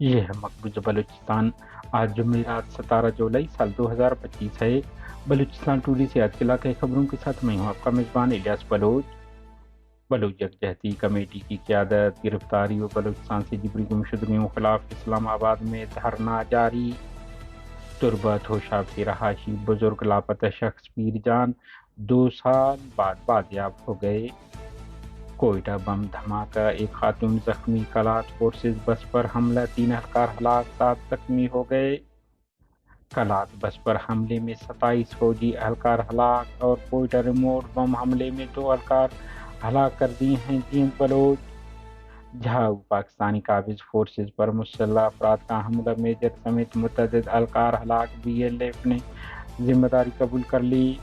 یہ ہے مقبوضہ بلوچستان۔ آج جمعرات 17 جولائی سال 2025 ہے۔ بلوچستان ٹوڈے سے آج کے علاقائی خبروں کے ساتھ میں ہوں آپ کا میزبان الیاس بلوچ۔ بلوچ یکجہتی کمیٹی کی قیادت، گرفتاری و بلوچستان سے جبری گمشدگیوں خلاف اسلام آباد میں دھرنا جاری۔ تربت ہوشاب کے رہائشی بزرگ لاپتہ شخص پیر جان 2 سال بعد بازیاب ہو گئے۔ کوئٹہ بم دھماکہ، ایک خاتون زخمی، کلات فورسز بس پر حملہ، 3 اہلکار ہلاک، 7 زخمی ہو گئے۔ کلات بس پر حملے میں 27 فوجی اہلکار ہلاک اور کوئٹہ ریموٹ بم حملے میں 2 اہلکار ہلاک کر دیے ہیں جینت بلوچ۔ جھاؤ پاکستانی قابض فورسز پر مسلح افراد کا حملہ، میجر سمیت متعدد اہلکار ہلاک، BLF نے ذمہ داری قبول کر لی۔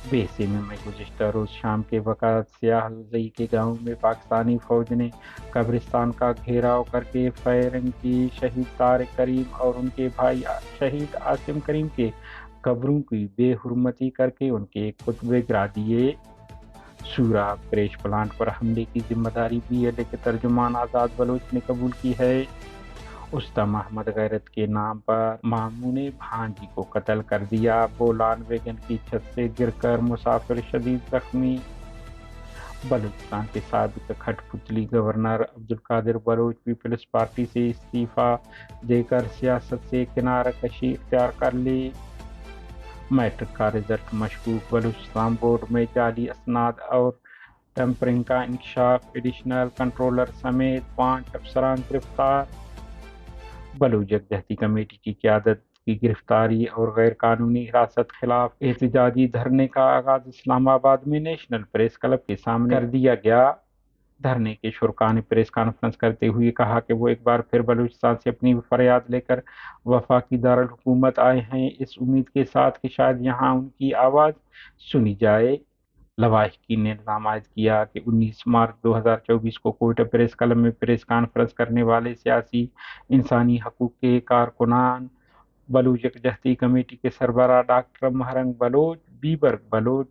بیسیمے میں گزشتہ روز شام کے وقت سیاح زئی کے گاؤں میں پاکستانی فوج نے قبرستان کا گھیراؤ کر کے فائرنگ کی۔ شہید طارق کریم اور ان کے بھائی شہید عاصم کریم کے قبروں کی بے حرمتی کر کے ان کے خطبے گرا دیے۔ سورا کریش پلانٹ پر حملے کی ذمہ داری BLA کے ترجمان آزاد بلوچ نے قبول کی ہے۔ استا محمد غیرت کے نام پر ماموں نے بھانجی کو قتل کر دیا۔ بولان ویگن کی چھت سے گر کر مسافر شدید زخمی۔ بلوچستان کے سابق کھٹ پتلی گورنر عبدالقادر بلوچ پیپلز پارٹی سے استعفیٰ دے کر سیاست سے کنارہ کشی اختیار کر لی۔ میٹرک کا رزلٹ مشکوک، بلوچستان بورڈ میں جعلی اسناد اور ٹیمپرنگ کا انکشاف، ایڈیشنل کنٹرولر سمیت 5 افسران گرفتار۔ بلوچ یکجہتی کمیٹی کی قیادت کی گرفتاری اور غیر قانونی حراست خلاف احتجاجی دھرنے کا آغاز اسلام آباد میں نیشنل پریس کلب کے سامنے کر دیا گیا۔ دھرنے کے شرکاء نے پریس کانفرنس کرتے ہوئے کہا کہ وہ ایک بار پھر بلوچستان سے اپنی فریاد لے کر وفاقی دارالحکومت آئے ہیں، اس امید کے ساتھ کہ شاید یہاں ان کی آواز سنی جائے۔ لواحقین نے الزام عائد کیا کہ 19 مارچ 2024 کو کوئٹہ پریس کلب میں پریس کانفرنس کرنے والے سیاسی انسانی حقوق کے کارکنان، بلوچ یکجہتی کمیٹی کے سربراہ ڈاکٹر مہرنگ بلوچ، بیبر بلوچ،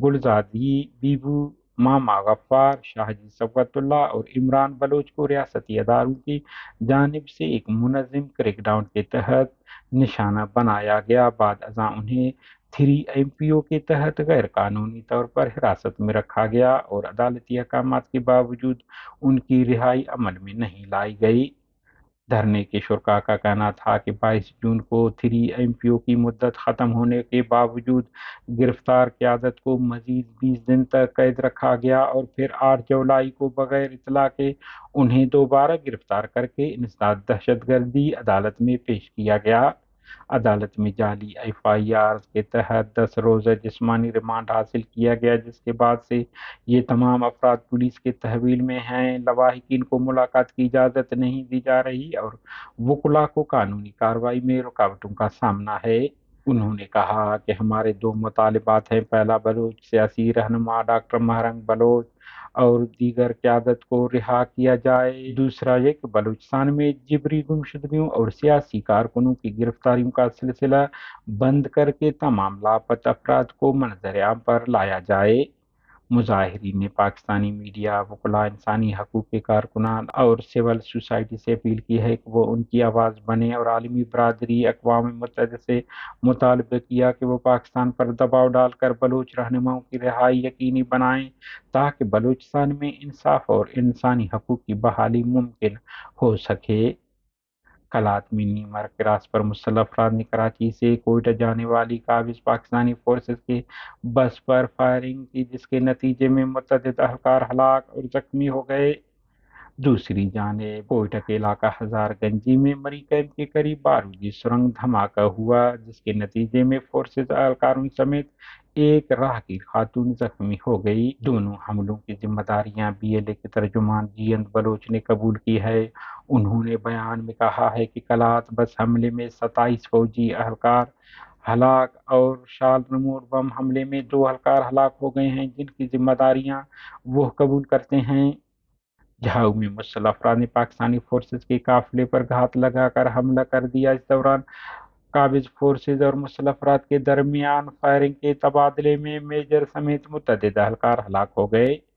گلزادی بیبو، ماما غفار، شاہجی صفوت اللہ اور عمران بلوچ کو ریاستی اداروں کی جانب سے ایک منظم کریک ڈاؤن کے تحت نشانہ بنایا گیا۔ بعد ازاں انہیں 3 MPO کے تحت غیر قانونی طور پر حراست میں رکھا گیا اور عدالتی احکامات کے باوجود ان کی رہائی عمل میں نہیں لائی گئی۔ دھرنے کے شرکاء کا کہنا تھا کہ 22 جون کو 3 MPO کی مدت ختم ہونے کے باوجود گرفتار قیادت کو مزید 20 دن تک قید رکھا گیا اور پھر 8 جولائی کو بغیر اطلاع کے انہیں دوبارہ گرفتار کر کے انسداد دہشت گردی عدالت میں پیش کیا گیا۔ عدالت میں جعلی FIR کے تحت 10 روزہ جسمانی ریمانڈ حاصل کیا گیا، جس کے بعد سے یہ تمام افراد پولیس کے تحویل میں ہیں۔ لواحقین کو ملاقات کی اجازت نہیں دی جا رہی اور وکلاء کو قانونی کارروائی میں رکاوٹوں کا سامنا ہے۔ انہوں نے کہا کہ ہمارے 2 مطالبات ہیں: پہلا، بلوچ سیاسی رہنما ڈاکٹر مہرنگ بلوچ اور دیگر قیادت کو رہا کیا جائے۔ دوسرا یہ کہ بلوچستان میں جبری گمشدگیوں اور سیاسی کارکنوں کی گرفتاریوں کا سلسلہ بند کر کے تمام لاپتہ افراد کو منظر عام پر لایا جائے۔ مظاہرین نے پاکستانی میڈیا، وکلاء، انسانی حقوق کے کارکنان اور سول سوسائٹی سے اپیل کی ہے کہ وہ ان کی آواز بنیں اور عالمی برادری اقوام متحدہ سے مطالبہ کیا کہ وہ پاکستان پر دباؤ ڈال کر بلوچ رہنماؤں کی رہائی یقینی بنائیں تاکہ بلوچستان میں انصاف اور انسانی حقوق کی بحالی ممکن ہو سکے۔ کلات میں نیمر کراس پر مسلح افراد نے کراچی سے کوئٹہ جانے والی قابض پاکستانی فورسز کے بس پر فائرنگ کی، جس کے نتیجے میں متعدد اہلکار ہلاک اور زخمی ہو گئے۔ دوسری جانب کوئٹہ کے علاقہ ہزار گنجی میں مری کیمپ کے قریب بارودی سرنگ دھماکہ ہوا، جس کے نتیجے میں فورسز اہلکاروں سمیت ایک راہگیر خاتون زخمی ہو گئی۔ دونوں حملوں کی ذمہ داریاں BLA کے ترجمان جینت بلوچ نے قبول کی ہے۔ انہوں نے بیان میں کہا ہے کہ کلات بس حملے میں 27 فوجی اہلکار ہلاک اور شال ریموٹ بم حملے میں 2 اہلکار ہلاک ہو گئے ہیں، جن کی ذمہ داریاں وہ قبول کرتے ہیں۔ جھاؤ میں مسلح افراد نے پاکستانی فورسز کے قافلے پر گھات لگا کر حملہ کر دیا۔ اس دوران قابض فورسز اور مسلح افراد کے درمیان فائرنگ کے تبادلے میں میجر سمیت متعدد اہلکار ہلاک ہو گئے۔